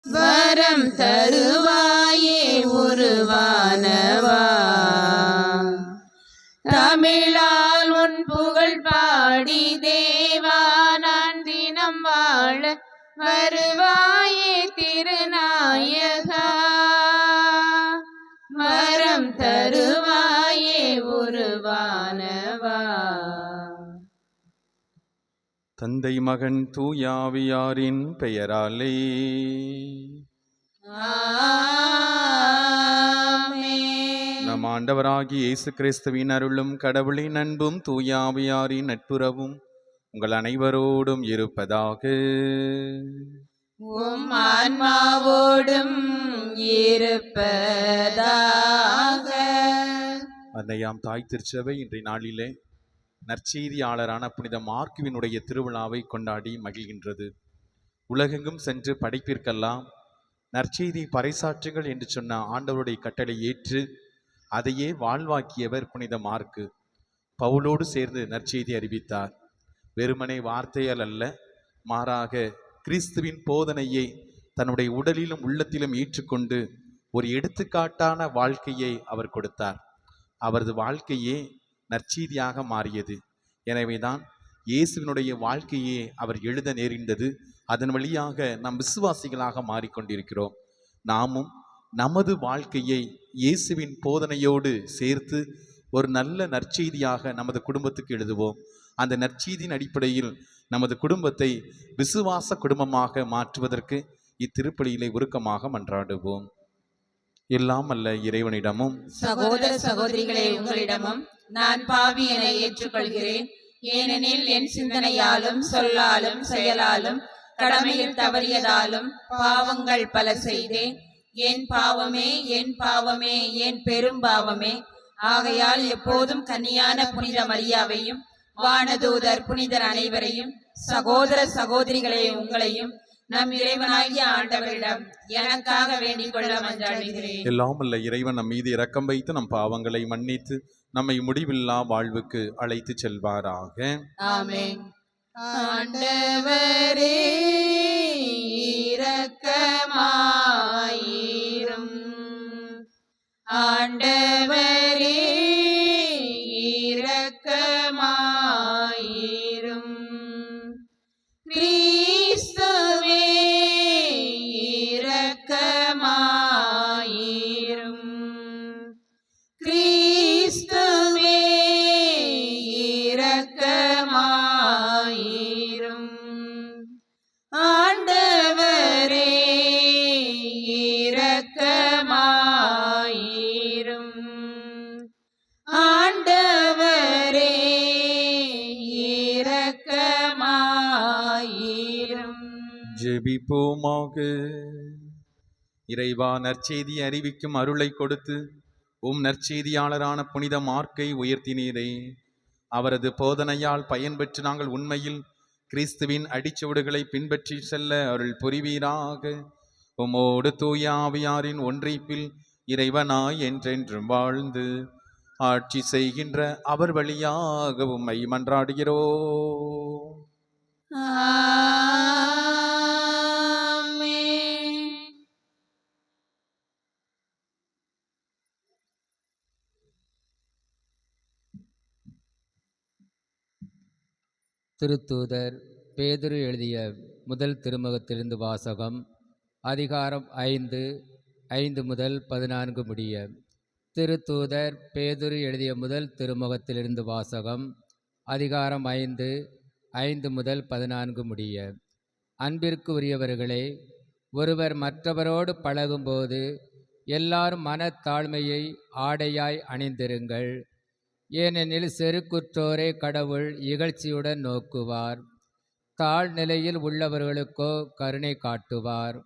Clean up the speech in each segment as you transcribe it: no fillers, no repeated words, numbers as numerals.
வரம் தருவாயே உருவானவா. தமிழால் உன் புகழ் பாடி தேவா நான் தினம் வாழ வருவாயே திருநாயகா. வரம் தருவாயே உருவானவா. தந்தை மகன் தூயாவியாரின் பெயராலே. நம் ஆண்டவராகிய இயேசு கிறிஸ்துவின் அருளும் கடவுளின் அன்பும் தூயாவியாரின் நட்புறவும் உங்கள் அனைவரோடும் இருப்பதாக. உம் ஆன்மாவோடும் இருப்பதாக. அன்னையாம் தாய் திருச்சபை இன்றைய நாளிலே நற்செய்தியாளரான புனித மார்க்குவினுடைய திருவிழாவை கொண்டாடி மகிழ்கின்றது. உலகெங்கும் சென்று படைப்பிற்கெல்லாம் நற்செய்தி பறைசாற்றுங்கள் என்று சொன்ன ஆண்டவருடைய கட்டளை ஏற்று அதையே வாழ்வாக்கியவர் புனித மார்க்கு. பவுலோடு சேர்ந்து நற்செய்தி அறிவித்தார். வெறுமனை வார்த்தையால் அல்ல, மாறாக கிறிஸ்துவின் போதனையை தன்னுடைய உடலிலும் உள்ளத்திலும் ஏற்றுக்கொண்டு ஒரு எடுத்துக்காட்டான வாழ்க்கையை அவர் கொடுத்தார். அவரது வாழ்க்கையே நற்செய்தியாக மாறியது. எனவேதான் இயேசுவினுடைய வாழ்க்கையே அவர் எழுத நேரிட்டது. அதன் வழியாக நாம் விசுவாசிகளாக மாறிக்கொண்டிருக்கிறோம். நாமும் நமது வாழ்க்கையை இயேசுவின் போதனையோடு சேர்த்து ஒரு நல்ல நற்செய்தியாக நமது குடும்பத்துக்கு எழுதுவோம். அந்த நற்செய்தியின் அடிப்படையில் நமது குடும்பத்தை விசுவாச குடும்பமாக மாற்றுவதற்கு இத்திருப்பலியிலே உருக்கமாக மன்றாடுவோம். எல்லாம் அல்ல இறைவனிடமும் சகோதர சகோதரிகளே உங்களிடமும் நான் பாவி என ஏற்றுக்கொள்கிறேன். ஏனெனில் என் சிந்தனையாலும் சொல்லாலும் செயலாலும் கடமையில் தவறியதாலும் பாவங்கள் பல செய்தேன். என் பாவமே என் பாவமே என் பெரும் பாவமே. ஆகையால் எப்போதும் கன்னியான புனித மரியாவையும் வானதூதர் புனிதர் அனைவரையும் சகோதர சகோதரிகளே உங்களையும் நம் இறைவனாகிய ஆண்டவரிடம் எனக்காக வேண்டிக் கொள்ள மன்றாடுகிறேன். எல்லாம் அல்ல இறைவன் நம் மீது இரக்கம் வைத்து நம் பாவங்களை மன்னித்து நம்மை முடிவில்லா வாழ்வுக்கு அழைத்து செல்வாராக. ஆமென். ஆண்டவரே இரக்கமாயிரும். ஆண்டவரே இரக்கமாயிரும். கிறிஸ்துவே இரக்கமாயிரும். கிறிஸ்துவே இரக்கமாயிரும். ஆண்டவரே இரக்கமாயிரும். ஆண்டவரே இரக்கமாயிரும். ஜெபிப்போமாக. இறைவா, நற்செய்தி அறிவிக்கும் அருளை கொடுத்து நற்செய்தியாளரான புனித மார்க்கை உயர்த்தினீரே. அவரது போதனையால் பயன்பெற்று நாங்கள் உண்மையில் கிறிஸ்துவின் அடிச்சுவடுகளை பின்பற்றி செல்ல அருள் புரிவீராக. உமோடு தூய ஆவியாரின் ஒன்றிப்பில் இறைவனாய் என்றென்றும் வாழ்ந்து ஆட்சி செய்கின்ற அவர் வழியாக உம்மை மன்றாடுகிறோம். திருத்தூதர் பேதுரு எழுதிய முதல் திருமுகத்திலிருந்து வாசகம். அதிகாரம் 5 முதல் 14 முடிய. திருத்தூதர் பேதுரு எழுதிய முதல் திருமுகத்திலிருந்து வாசகம். அதிகாரம் 5 முதல் 14 முடிய. அன்பிற்கு உரியவர்களே, ஒருவர் மற்றவரோடு பழகும்போது எல்லாரும் மனத்தாழ்மையை ஆடையாய் அணிந்திருங்கள். ஏனெனில் செருக்குற்றோரை கடவுள் இகழ்ச்சியுடன் நோக்குவார். தாழ்நிலையில் உள்ளவர்களுக்கோ கருணை காட்டுவார்.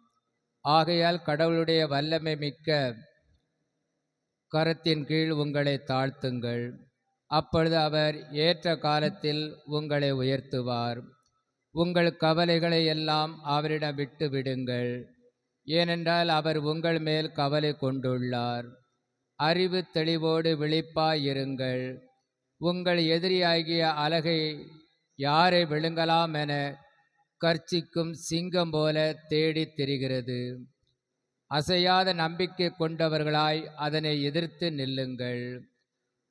ஆகையால் கடவுளுடைய வல்லமை மிக்க கரத்தின் கீழ் உங்களை தாழ்த்துங்கள். அப்பொழுது அவர் ஏற்ற காலத்தில் உங்களை உயர்த்துவார். உங்கள் கவலைகளை எல்லாம் அவரிடம் விட்டு விடுங்கள். ஏனென்றால் அவர் உங்கள் மேல் கவலை கொண்டுள்ளார். அறிவு தெளிவோடு விழிப்பாயிருங்கள். உங்கள் எதிரியாகிய அலகை யாரை விழுங்கலாம் என கர்ச்சிக்கும் சிங்கம் போல தேடித் திரிகிறது. அசையாத நம்பிக்கை கொண்டவர்களாய் அதனை எதிர்த்து நில்லுங்கள்.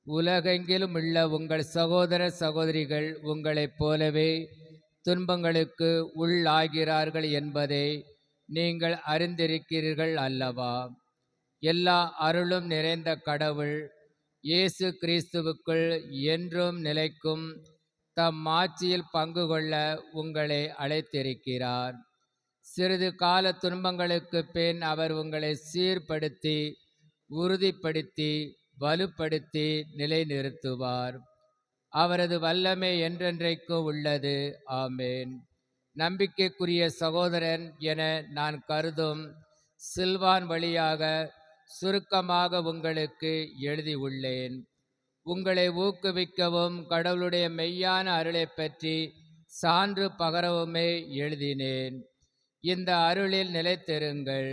உலகெங்கிலும் உள்ள உங்கள் சகோதர சகோதரிகள் உங்களைப் போலவே துன்பங்களுக்கு உள்ளாகிறார்கள் என்பதை நீங்கள் அறிந்திருக்கிறீர்கள் அல்லவா? எல்லா அருளும் நிறைந்த கடவுள் இயேசு கிறிஸ்துவுக்குள் என்றும் நிலைக்கும் தம் ஆட்சியில் பங்கு கொள்ள உங்களை அழைத்திருக்கிறார். சிறிது கால துன்பங்களுக்கு பின் அவர் உங்களை சீர்படுத்தி, உறுதிப்படுத்தி, வலுப்படுத்தி நிலைநிறுத்துவார். அவரது வல்லமை என்றென்றைக்கும் உள்ளது. ஆமேன். நம்பிக்கைக்குரிய சகோதரன் என நான் கருதும் சில்வான் வழியாக சுருக்கமாக உங்களுக்கு எழுதியுள்ளேன். உங்களை ஊக்குவிக்கவும் கடவுளுடைய மெய்யான அருளை பற்றி சான்று பகரவுமே எழுதினேன். இந்த அருளில் நிலைத்திருங்கள்.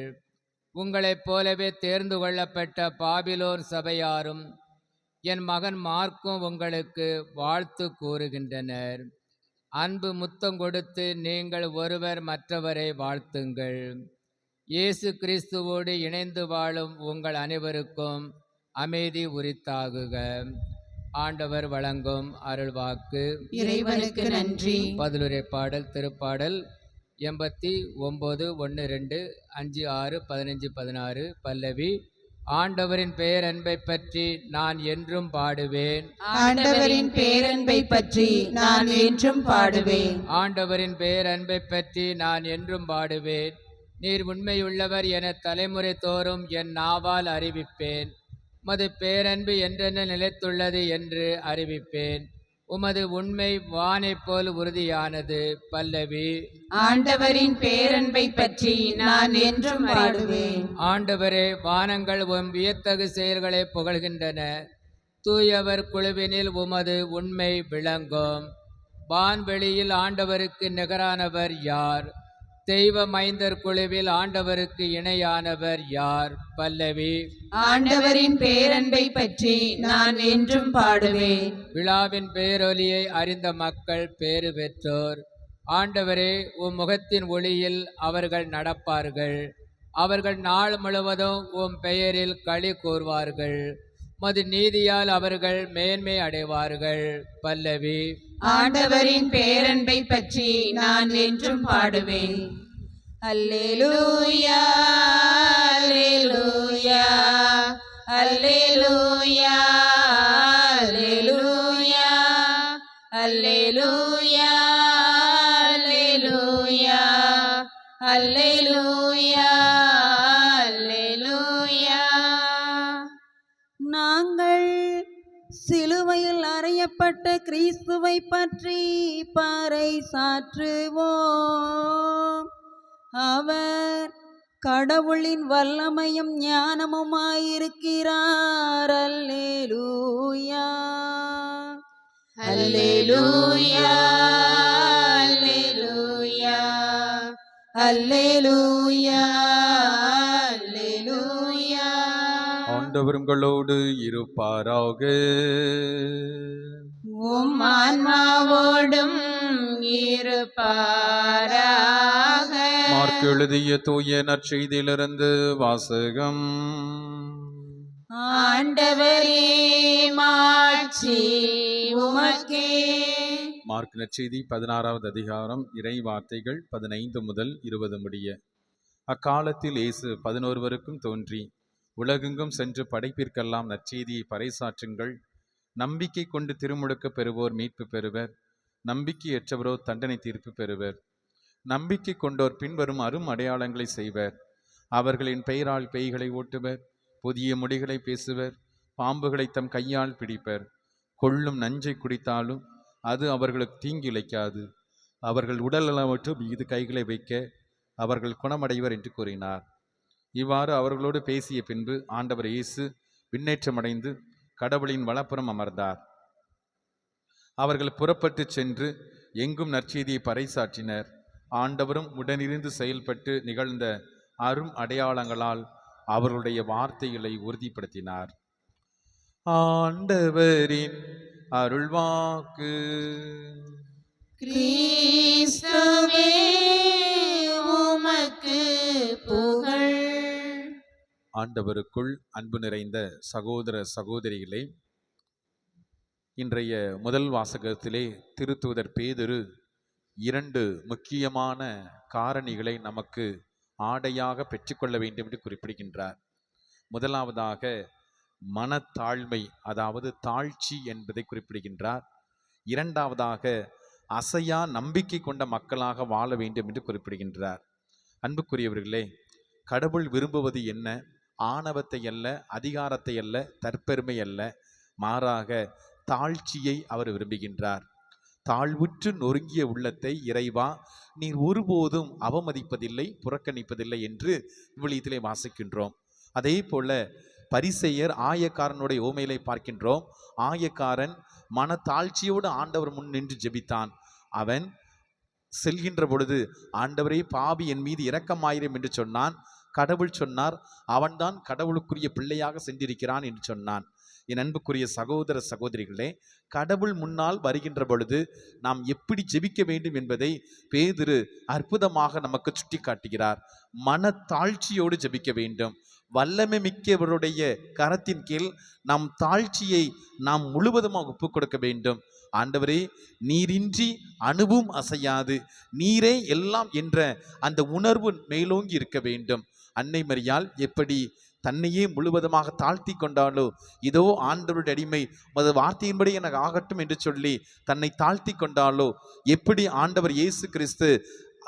உங்களைப் போலவே தேர்ந்து கொள்ளப்பட்ட பாபிலோன் சபையாரும் என் மகன் மார்க்கும் உங்களுக்கு வாழ்த்து கூறுகின்றனர். அன்பு முத்தம் கொடுத்து நீங்கள் ஒருவர் மற்றவரை வாழ்த்துங்கள். இயேசு கிறிஸ்துவோடு இணைந்து வாழும் உங்கள் அனைவருக்கும் அமைதி உரித்தாகுக. ஆண்டவர் வழங்கும் அருள்வாக்கு. இறைவனுக்கு நன்றி. பதிலுரை பாடல் திருப்பாடல் 89 1 2 5 6 15 16 பல்லவி. ஆண்டவரின் பேரன்பை பற்றி நான் என்றும் பாடுவேன். ஆண்டவரின் பேரன்பை பற்றி நான் என்றும் பாடுவேன். ஆண்டவரின் பேரன்பை பற்றி நான் என்றும் பாடுவேன். நீர் உண்மையுள்ளவர் என தலைமுறை தோறும் என் நாவால் அறிவிப்பேன். உமது பேரன்பு என்றென்ன நிலைத்துள்ளது என்று அறிவிப்பேன். உமது உண்மை வானை போல் உறுதியானது. பல்லவி. ஆண்டவரின் பேரன்பை பற்றி நான் என்றும் பாடுவேன். ஆண்டவரே, வானங்கள் உம் வியத்தகு செயல்களை புகழ்கின்றன. தூயவர் குழுவினில் உமது உண்மை விளங்கும். வான்வெளியில் ஆண்டவருக்கு நிகரானவர் யார்? தெய்வ மைந்தர் குழுவில் ஆண்டவருக்கு இணையானவர் யார்? பல்லவி. ஆண்டவரின் பேரன்பை பற்றி நான் என்றும் பாடுவேன். விழாவின் பேரொலியை அறிந்த மக்கள் பேறு பெற்றோர். ஆண்டவரே, உம் முகத்தின் ஒளியில் அவர்கள் நடப்பார்கள். அவர்கள் நாள் முழுவதும் உம் பெயரில் களி கூர்வார்கள். உமது நீதியால் அவர்கள் மேன்மை அடைவார்கள். பல்லவி. ஆண்டவரின் பேரன்பை பற்றி நான் என்றும் பாடுவேன். அல்லேலூயா, அல்லேலூயா, அல்லேலூயா, அல்லேலூயா, அல்லேலூயா, அல்லேலூயா, அல்லேலூயா, அல்லேலூயா. நாங்கள் சிலுவையில் அறையப்பட்ட கிறிஸ்துவை பற்றி பறைசாற்றுவோம். அவர் கடவுளின் வல்லமையும் ஞானமுமாயிருக்கிறார். அல்லேலூயா, அல்லேலூயா, அல்லேலூயா, அல்லேலூயா, அல்லேலூயா. ஆண்டவர் உங்களோடு இருப்பாராக. உம் ஆன்மாவோடும் இருப்பாராக. மார்க் எழுதிய தூய நற்செய்தியிலிருந்து வாசகம். ஆண்டவரே, மாட்சி உமக்கே. மார்க் நற்செய்தி 16வது அதிகாரம், இறை வார்த்தைகள் 15 முதல் 20 முடிய. அக்காலத்தில் இயேசு 11 தோன்றி, உலகெங்கும் சென்று படைப்பிற்கெல்லாம் நற்செய்தியை பறைசாற்றுங்கள். நம்பிக்கை கொண்டு திருமுழுக்க பெறுவோர் மீட்பு பெறுவர். நம்பிக்கையற்றவரோ தண்டனை தீர்ப்பு பெறுவர். நம்பிக்கை கொண்டோர் பின்வரும் அரும் அடையாளங்களை செய்வர். அவர்களின் பெயரால் பேய்களை ஓட்டுவர். புதிய மொழிகளை பேசுவர். பாம்புகளை தம் கையால் பிடிப்பர். கொள்ளும் நஞ்சை குடித்தாலும் அது அவர்களுக்கு தீங்கிழைக்காது. அவர்கள் உடல்நலமற்ற மீது கைகளை வைக்க அவர்கள் குணமடைவர் என்று கூறினார். இவ்வாறு அவர்களோடு பேசிய பின்பு ஆண்டவர் இயேசு விண்ணேற்றமடைந்து கடவுளின் வலப்புறம் அமர்ந்தார். அவர்கள் புறப்பட்டு சென்று எங்கும் நற்செய்தியை பறைசாற்றினர். ஆண்டவரும் உடனிருந்து செயல்பட்டு நிகழ்ந்த அரும் அடையாளங்களால் அவர்களுடைய வார்த்தைகளை உறுதிப்படுத்தினார். ஆண்டவரின் அருள்வாக்கு. கிறிஸ்துவே உமக்கு புகழ். ஆண்டவருக்குள் அன்பு நிறைந்த சகோதர சகோதரிகளே, இன்றைய முதல் வாசகத்திலே திருத்தூதர் பேதுரு 2 முக்கியமான காரணிகளை நமக்கு ஆடையாக பெற்றுக்கொள்ள வேண்டும் என்று குறிப்பிடுகின்றார். முதலாவதாக மனத்தாழ்மை, அதாவது தாழ்ச்சி என்பதை குறிப்பிடுகின்றார். இரண்டாவதாக அசையா நம்பிக்கை கொண்ட மக்களாக வாழ வேண்டும் என்று குறிப்பிடுகின்றார். அன்புக்குரியவர்களே, கடவுள் விரும்புவது என்ன? ஆணவத்தை அல்ல, அதிகாரத்தை அல்ல, தற்பெருமை அல்ல, மாறாக தாழ்ச்சியை அவர் விரும்புகின்றார். தாழ்வுற்று நொறுங்கிய உள்ளத்தை இறைவா நீர் ஒருபோதும் அவமதிப்பதில்லை, புறக்கணிப்பதில்லை என்று விவிலியத்திலே வாசிக்கின்றோம். அதே போல பரிசேயர் ஆயக்காரனுடைய ஓமையிலே பார்க்கின்றோம். ஆயக்காரன் மனத்தாழ்ச்சியோடு ஆண்டவர் முன் நின்று ஜெபித்தான். அவன் செல்கின்ற பொழுது, ஆண்டவரே பாவி என் மீது இரக்கமாயிரும் என்று சொன்னான். கடவுள் சொன்னார், அவன்தான் கடவுளுக்குரிய பிள்ளையாக சென்றிருக்கிறான் என்று சொன்னான். என் அன்புக்குரிய சகோதர சகோதரிகளே, கடவுள் முன்னால் வருகின்ற பொழுது நாம் எப்படி ஜெபிக்க வேண்டும் என்பதை பேதுரு அற்புதமாக நமக்கு சுட்டி காட்டுகிறார். மனத்தாழ்ச்சியோடு ஜெபிக்க வேண்டும். வல்லமை மிக்கவருடைய கரத்தின் கீழ் நம் தாழ்ச்சியை நாம் முழுவதுமாக ஒப்புக் கொடுக்க வேண்டும். ஆண்டவரே, நீரின்றி அணுவும் அசையாது, நீரே எல்லாம் என்ற அந்த உணர்வு மேலோங்கி இருக்க வேண்டும். அன்னை மரியாள் எப்படி தன்னையே முழுவதுமாக தாழ்த்தி கொண்டாலோ, இதோ ஆண்டவருடைய அடிமை, மது வார்த்தையின்படி எனக்கு ஆகட்டும் என்று சொல்லி தன்னை தாழ்த்தி கொண்டாலோ, எப்படி ஆண்டவர் இயேசு கிறிஸ்து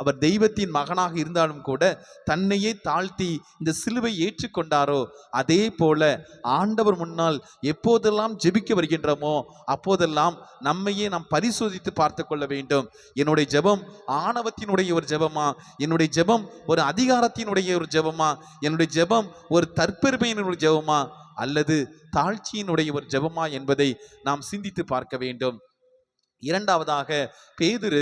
அவர் தெய்வத்தின் மகனாக இருந்தாலும் கூட தன்னையே தாழ்த்தி இந்த சிலுவை ஏற்றுக்கொண்டாரோ, அதே போல ஆண்டவர் முன்னால் எப்போதெல்லாம் ஜெபிக்க வருகின்றோமோ அப்போதெல்லாம் நம்மையே நாம் பரிசோதித்து பார்த்து கொள்ள வேண்டும். என்னுடைய ஜெபம் ஆணவத்தினுடைய ஒரு ஜெபமா? என்னுடைய ஜெபம் ஒரு அதிகாரத்தினுடைய ஒரு ஜெபமா? என்னுடைய ஜெபம் ஒரு தற்பெருமையினுடைய ஜெபமா? அல்லது தாழ்ச்சியினுடைய ஒரு ஜெபமா என்பதை நாம் சிந்தித்து பார்க்க வேண்டும். இரண்டாவதாக பேதுரு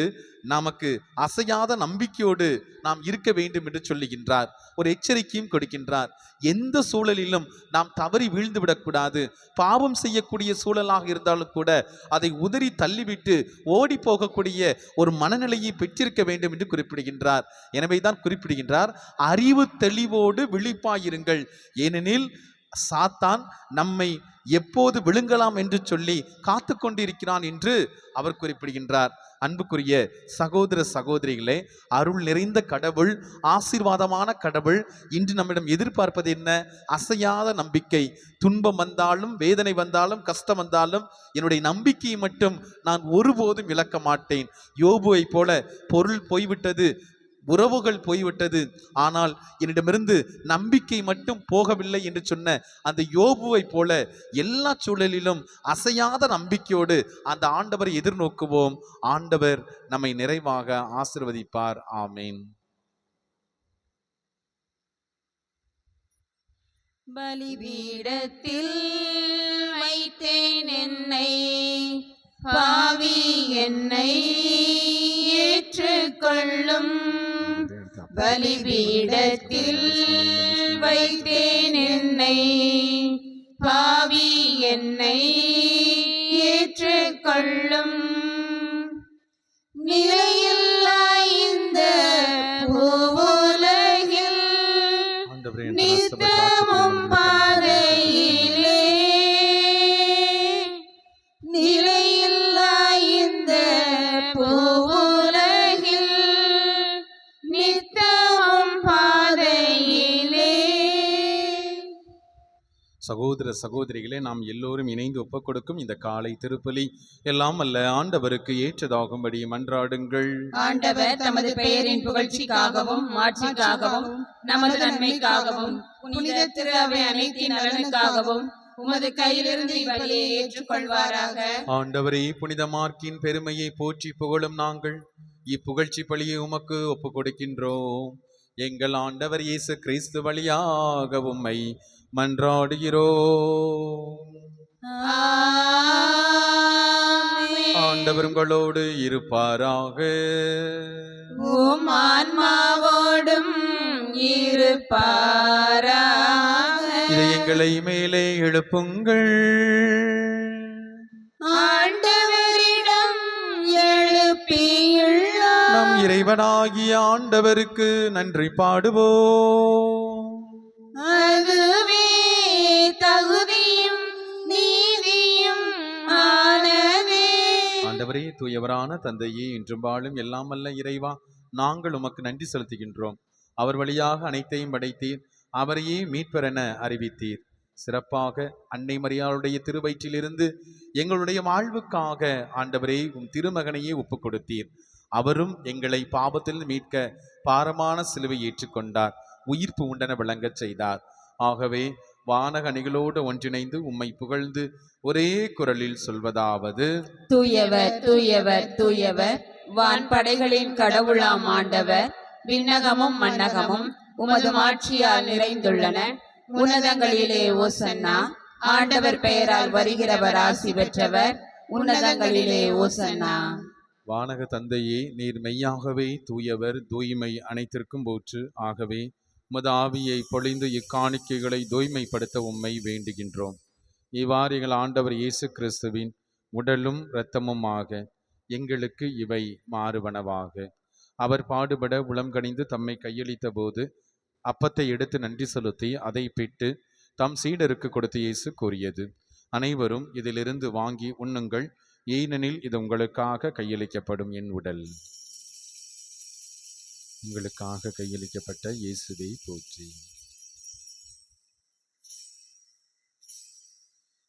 நமக்கு அசையாத நம்பிக்கையோடு நாம் இருக்க வேண்டும் என்று சொல்லுகின்றார். ஒரு எச்சரிக்கையும் கொடுக்கின்றார். எந்த சூழலிலும் நாம் தவறி வீழ்ந்து விடக்கூடாது. பாவம் செய்யக்கூடிய சூழலாக இருந்தாலும் கூட அதை உதறி தள்ளிவிட்டு ஓடி போகக்கூடிய ஒரு மனநிலையை பெற்றிருக்க வேண்டும் என்று குறிப்பிடுகின்றார். எனவே தான் குறிப்பிடுகின்றார், அறிவு தெளிவோடு விழிப்பாயிருங்கள், ஏனெனில் சாத்தான் நம்மை எப்போது விழுங்கலாம் என்று சொல்லி காத்து கொண்டிருக்கிறான் என்று அவர் குறிப்பிடுகின்றார். அன்புக்குரிய சகோதர சகோதரிகளே, அருள் நிறைந்த கடவுள், ஆசீர்வாதமான கடவுள் இன்று நம்மிடம் எதிர்பார்ப்பது என்ன? அசையாத நம்பிக்கை. துன்பம் வந்தாலும், வேதனை வந்தாலும், கஷ்டம் வந்தாலும் என்னுடைய நம்பிக்கையை மட்டும் நான் ஒருபோதும் இழக்க மாட்டேன். யோபுவை போல பொருள் போய்விட்டது, உறவுகள் போய்விட்டது, ஆனால் என்னிடமிருந்து நம்பிக்கை மட்டும் போகவில்லை என்று சொன்ன அந்த யோபுவை போல எல்லா சூழலிலும் அசையாத நம்பிக்கையோடு அந்த ஆண்டவரை எதிர்நோக்குவோம். ஆண்டவர் நம்மை நிறைவாக ஆசீர்வதிப்பார். ஆமேன். பலிபீடத்தில் வைத்தேன் என்னை, பாவி என்னை ஏற்றுக்கொள்ளும். பலிபீடத்தில் வைத்தேன் என்னை, பாவி என்னை ஏற்றுக்கொள்ளும். நிலையில்லா இந்த பூவுலகில் நித்தமும் பாதையிலே, நிலையில்லா இந்த பூவுலகில் நித்தமும் பாதையிலே. சகோதர சகோதரிகளே, நாம் எல்லோரும் இணைந்து ஒப்புக் கொடுக்கும் இந்த காலை திருப்பலி எல்லாம் அல்ல ஆண்டவருக்கு ஏற்றதாகும்படி மன்றாடுங்கள். ஆண்டவர் தமது பெயரின் புகழ்ச்சிக்காகவும் மாட்சிக்காகவும் நமது நன்மைக்காகவும் புனித திரு அவை அனைத்தின் நலனுக்காகவும் உமது கையிலிருந்து இவ்வழியை ஏற்றுக்கொள்வாராக. ஆண்டவரே, புனித மார்க்கின் பெருமையை போற்றி புகழும் நாங்கள் இப்புகழ்ச்சி பலியை உமக்கு ஒப்புக் கொடுக்கின்றோம். எங்கள் ஆண்டவர் இயேசு கிறிஸ்து வழியாக உம்மை மன்றாடுகிறோம். ஆண்டவர் உங்களோடு இருப்பாராக. உம் ஆன்மாவோடும் இருப்பாராக. இதயங்களை மேலே எழுப்புங்கள். ஆண்டவரிடம் எழுப்பி இறைவனாகிய ஆண்டவருக்கு நன்றி பாடுவோம். அதுவே தகுதியும் நீதியும் ஆனதே. ஆண்டவரே, தூயவரான தந்தையே, இன்றும் வாழும் எல்லாம் அல்ல இறைவா, நாங்கள் உமக்கு நன்றி செலுத்துகின்றோம். அவர் வழியாக அனைத்தையும் படைத்தீர், அவரையே மீட்பரென அறிவித்தீர். சிறப்பாக அன்னை மரியாளுடைய திருவயிற்றிலிருந்து எங்களுடைய வாழ்வுக்காக ஆண்டவரே உம் திருமகனையே ஒப்புக் கொடுத்தீர். அவரும் எங்களை பாவத்தில் மீட்க பாரமான சிலுவை ஏற்றுக்கொண்டார், உயிர்ப்பு உண்டென விளங்கச் செய்தார். ஆகவே வானக அணிகளோடு ஒன்றிணைந்து உம்மை புகழ்ந்து ஒரே குரலில் சொல்வதாவது: தூயவர் தூயவர் தூயவர், வான்படைகளின் கடவுளாம் ஆண்டவர். விண்ணகமும் மண்ணகமும் உமது மாட்சியால் நிறைந்துள்ளன. உன்னதங்களிலே ஓசன்னா. ஆண்டவர் பெயரால் வருகிறவர் ஆசி பெற்றவர். உன்னதங்களிலே ஓசன்னா. வானக தந்தையே, நீர் மெய்யாகவே தூயவர், தூய்மை அனைத்திற்கும் போற்று. ஆகவே உமது ஆவியை பொழிந்து இக்காணிக்கைகளை தூய்மைப்படுத்த உம்மை வேண்டுகின்றோம். இவ்வாறு எங்கள் ஆண்டவர் இயேசு கிறிஸ்துவின் உடலும் இரத்தமுமாக எங்களுக்கு இவை மாறுவனவாக. அவர் பாடுபட உளம் கனிந்து தம்மை கையளித்த போது அப்பத்தை எடுத்து நன்றி செலுத்தி அதை பிட்டு தம் சீடருக்கு கொடுத்து இயேசு கூறியது: அனைவரும் இதிலிருந்து வாங்கி உண்ணுங்கள், ஏனெனில் இது உங்களுக்காக கையளிக்கப்படும் என் உடல். உங்களுக்காக கையளிக்கப்பட்ட இயேசுவை போற்றி.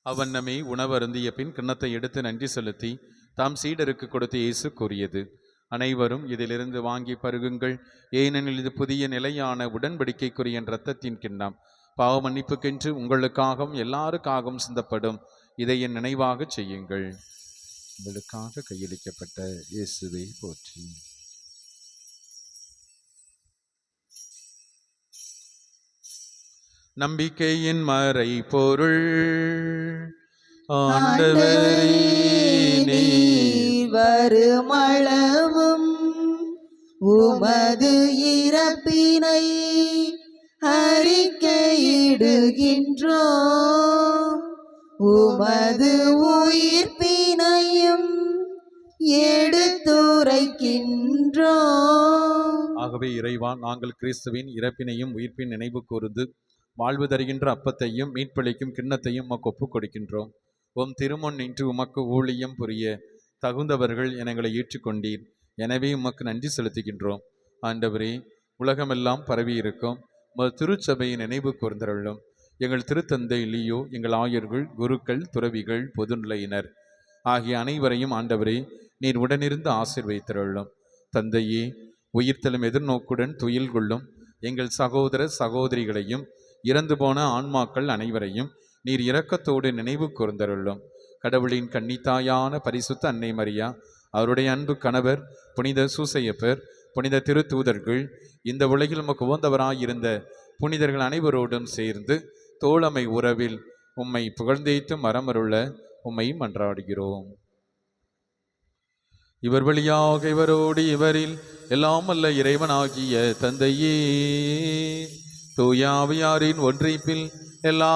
அவ்வண்ணமே உணவருந்திய பின் கிண்ணத்தை எடுத்து நன்றி செலுத்தி தாம் சீடருக்கு கொடுத்து இயேசு கூறியது: அனைவரும் இதிலிருந்து வாங்கி பருகுங்கள், ஏனெனில் இது புதிய நிலையான உடன்படிக்கைக்குரிய இரத்தத்தின் கிண்ணம். பாவ மன்னிப்புக்கென்று உங்களுக்காகவும் எல்லாருக்காகவும் சிந்தப்படும். இதை என் நினைவாக செய்யுங்கள். உங்களுக்காக கையளிக்கப்பட்ட இயேசுவை போற்றி. நம்பிக்கையின் மறை பொருள். ஆண்டவரே, நீர் வருமளவும் உமது இறப்பினை அறிக்கையிடுகின்றோம், உமது உயிர்ப்பினையும் எடுத்துரைக்கின்றோம். ஆகவே இறைவா, நாங்கள் கிறிஸ்துவின் இறப்பினையும் உயிர்ப்பின் நினைவு கூர்ந்து வாழ்வு தருகின்ற அப்பத்தையும் மீட்பளிக்கும் கிண்ணத்தையும் உமக்கு ஒப்புக் கொடுக்கின்றோம். உம் திருமுன் நின்று உமக்கு ஊழியம் புரிய தகுந்தவர்கள் எங்களை ஏற்றுக்கொண்டீர். எனவே உமக்கு நன்றி செலுத்துகின்றோம். ஆண்டவரே, உலகமெல்லாம் பரவி இருக்கும் உமது திருச்சபையை நினைவு கூர்ந்தருளும். எங்கள் திருத்தந்தை லியோ, எங்கள் ஆயர்கள், குருக்கள், துறவிகள், பொதுநிலையினர் ஆகிய அனைவரையும் ஆண்டவரே நீர் உடனிருந்து ஆசீர்வதித்தருளும். தந்தையே, உயிர்த்தலும் எதிர்நோக்குடன் துயில் கொள்ளும் எங்கள் சகோதர சகோதரிகளையும் இறந்து போன ஆன்மாக்கள் அனைவரையும் நீர் இரக்கத்தோடு நினைவு கூர்ந்தருளும். கடவுளின் கன்னித்தாயான பரிசுத்த அன்னை மரியா, அவருடைய அன்பு கணவர் புனித சூசையப்பர், புனித திருத்தூதர்கள், இந்த உலகில் உமக்கு உகந்தவராயிருந்த புனிதர்கள் அனைவரோடும் சேர்ந்து தோழமை உறவில் உம்மை புகழ்ந்தேத்து மரமருள உம்மை மன்றாடுகிறோம். இவர் வழியாக இவரோடு இவரில் எல்லாம் அல்ல இறைவனாகிய தந்தையே, தூயாவியாரின் ஒன்றிப்பில் எல்லா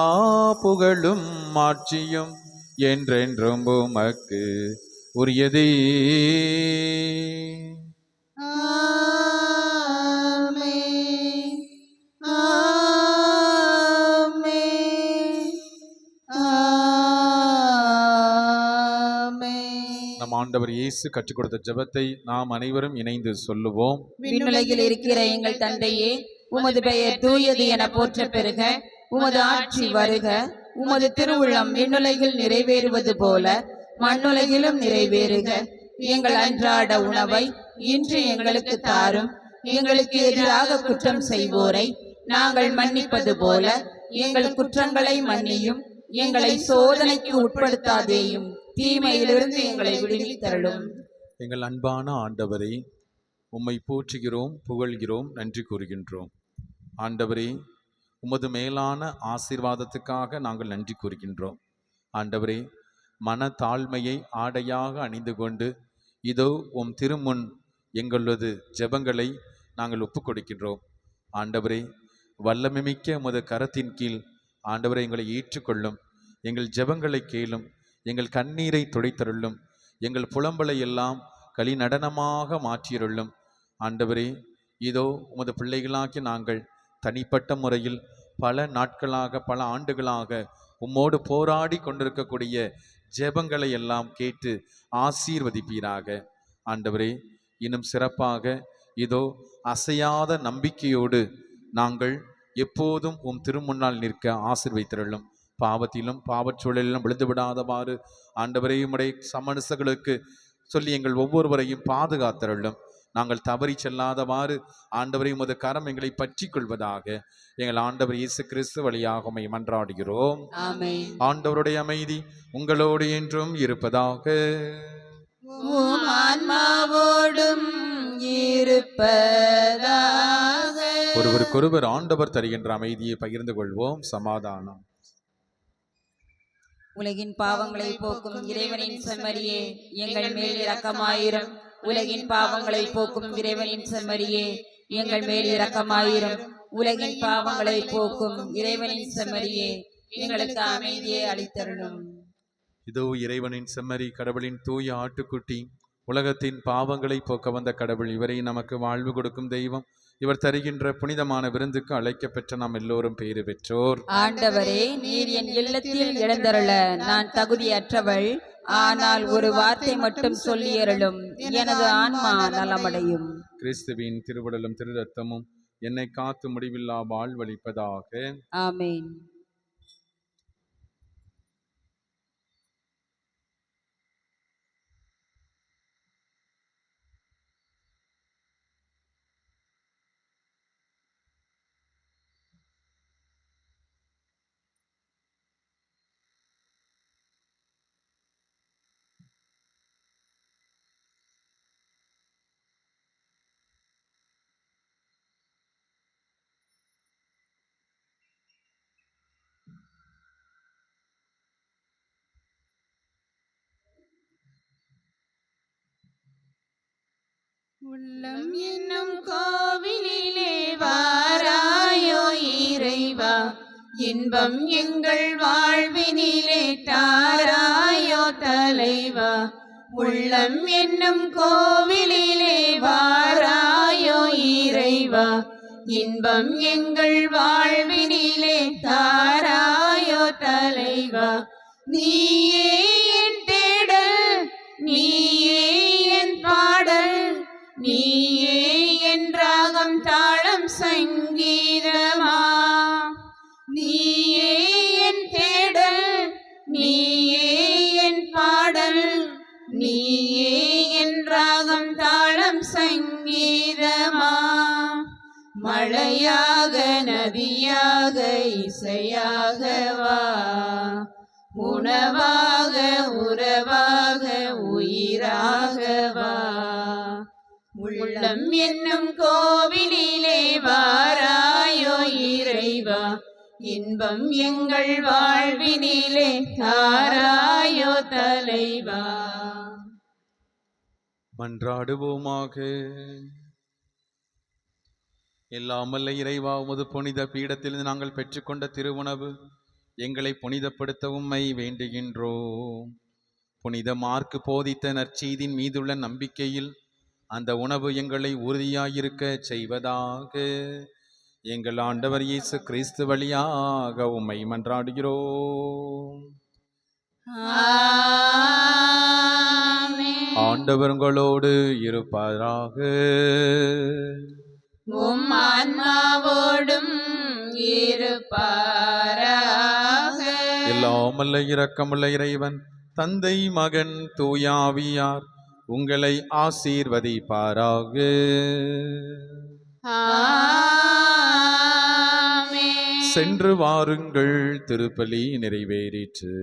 புகழும் மாட்சியும் என்றென்றும் உமக்கு உரியதே. ஆமென், ஆமென், ஆமென். நம் ஆண்டவர் இயேசு கற்றுக் கொடுத்த ஜெபத்தை நாம் அனைவரும் இணைந்து சொல்லுவோம். விண்ணுலகில் இருக்கிற எங்கள் தந்தையே, உமது பெயர் தூயது என போற்ற பெறுக. உமது ஆட்சி வருக. உமது திருவுள்ளம் விண்ணுலகில் நிறைவேறுவது போல மண்ணுலகிலும் நிறைவேறுக. எங்கள் அன்றாட உணவை இன்று எங்களுக்கு தாரும். எங்களுக்கு எதிராக குற்றம் செய்வோரை நாங்கள் மன்னிப்பது போல எங்கள் குற்றங்களை மன்னியும். எங்களை சோதனைக்கு உட்படுத்தாதேயும், தீமையிலிருந்து எங்களை விடுவித்தருளும். எங்கள் அன்பான ஆண்டவரே, உம்மை போற்றுகிறோம், புகழ்கிறோம், நன்றி கூறுகின்றோம். ஆண்டவரே, உமது மேலான ஆசீர்வாதத்துக்காக நாங்கள் நன்றி கூறுகின்றோம். ஆண்டவரே, மன தாழ்மையை ஆடையாக அணிந்து கொண்டு இதோ உம் திருமுன் எங்களது ஜெபங்களை நாங்கள் ஒப்புக் கொடுக்கின்றோம். ஆண்டவரே, வல்லமைமிக்க உமது கரத்தின் கீழ் ஆண்டவரை எங்களை ஏற்றுக்கொள்ளும். எங்கள் ஜெபங்களை கேளும். எங்கள் கண்ணீரை துடைத்தருளும். எங்கள் புலம்பலை எல்லாம் களி நடனமாக மாற்றியருளும். ஆண்டவரே, இதோ உமது பிள்ளைகளாக்கி நாங்கள் தனிப்பட்ட முறையில் பல நாட்களாக பல ஆண்டுகளாக உம்மோடு போராடி கொண்டிருக்கக்கூடிய ஜெபங்களை எல்லாம் கேட்டு ஆசீர்வதிப்பீராக. ஆண்டவரே, இன்னும் சிறப்பாக இதோ அசையாத நம்பிக்கையோடு நாங்கள் எப்போதும் உம் திருமுன்னால் நிற்க ஆசீர்வதித்தருளும். பாவத்திலும் பாவச்சூழலிலும் விழுந்து விடாதவாறு ஆண்டவரே உம்முடைய சமரசங்களுக்கு சொல்லி எங்கள் ஒவ்வொருவரையும் பாதுகாத்தருளும். நாங்கள் தவறி செல்லாதவாறு ஆண்டவரை உமது கரம் எங்களை பற்றி கொள்வதாக எங்கள் ஆண்டவர் இயேசு கிறிஸ்து வழியாக உம்மை மன்றாடுகிறோம். ஆமென். ஆண்டவருடைய அமைதி உங்களோடு என்றும் இருப்பதாக. உம் ஆன்மாவோடும் இருப்பதாக. ஒருவருக்கொருவர் ஆண்டவர் தருகின்ற அமைதியை பகிர்ந்து கொள்வோம். சமாதானம். உலகின் பாவங்களை போக்கும் இறைவனின் செம்மறியே, எங்கள் மேல் இரக்கமாயிரும். உலகின் பாவங்களை போக்கும் இறைவனின் செம்மறியே, எங்கள் மேல் இரக்கமாயிரும். உலகின் பாவங்களை போக்கும் இறைவனின் செம்மறியே, எங்களுக்கு அமைதியை அளித்தருளும். இதோ இறைவனின் செம்மறி, கடவுளின் தூய ஆட்டுக்குட்டி, உலகத்தின் பாவங்களை போக்க வந்த கடவுள். இவரை நமக்கு வாழ்வு கொடுக்கும் தெய்வம். இவர் தருகின்ற புனிதமான விருந்துக்கு அழைக்க பெற்ற நாம் எல்லோரும் பேறு பெற்றோர். ஆண்டவரே, நீர் என் இல்லத்தில் எழுந்தருள நான் தகுதியற்றவள். ஆனால் ஒரு வார்த்தை மட்டும் சொல்லியருளும், எனது ஆன்மா நலமடையும். கிறிஸ்துவின் திருவுடலும் திரு ரத்தமும் என்னை காத்து முடிவில்லா வாழ்வளிப்பதாக. ஆமென். உள்ளம் என்னும் கோவிலிலே வாராயோ இறைவா, இன்பம் எங்கள் வாழ்வினிலே தாராயோ தலைவா. உள்ளம் என்னும் கோவிலிலே வாராயோ இறைவா, இன்பம் எங்கள் வாழ்வினிலே தாராயோ தலைவா. நீயே என் தேடல், நீயே என் பாடல், நீயே என் ராகம் தாளம் சங்கீதமா. நீயே என் தேடல், நீயே என் பாடல், நீயே என் ராகம் தாளம் சங்கீதமா. மழையாக நதியாக இசையாக வா, உணவாக உறவாக உயிராக வா. உள்ளம் என்னும் கோவிலிலே வாராயோ இறைவா, இன்பம் எங்கள் வாழ்வினிலே தாராயோ தலைவா. மன்றாடுவோமாக. எல்லாமல்ல இறைவா, உமது புனித பீடத்திலிருந்து நாங்கள் பெற்றுக்கொண்ட திருவுணவு எங்களை புனிதப்படுத்த உம்மை வேண்டுகின்றோம். புனித மார்க்கு போதித்த நற்செய்தியின் மீதுள்ள நம்பிக்கையில் அந்த உணவு எங்களை உறுதியாயிருக்க செய்வதாக. எங்கள் ஆண்டவர் இயேசு கிறிஸ்து வழியாக உம்மை மன்றாடுகிறோம். ஆமென். ஆண்டவர் உங்களோடு இருப்பாராக. உம் ஆன்மாவோடும் இருப்பாராக. எல்லாமல்ல இரக்கமுள்ள இறைவன் தந்தை மகன் தூயாவியார் உங்களை ஆசீர்வதிப்பாராக. ஆமென். சென்று வாருங்கள், திருப்பலி நிறைவேறிற்று.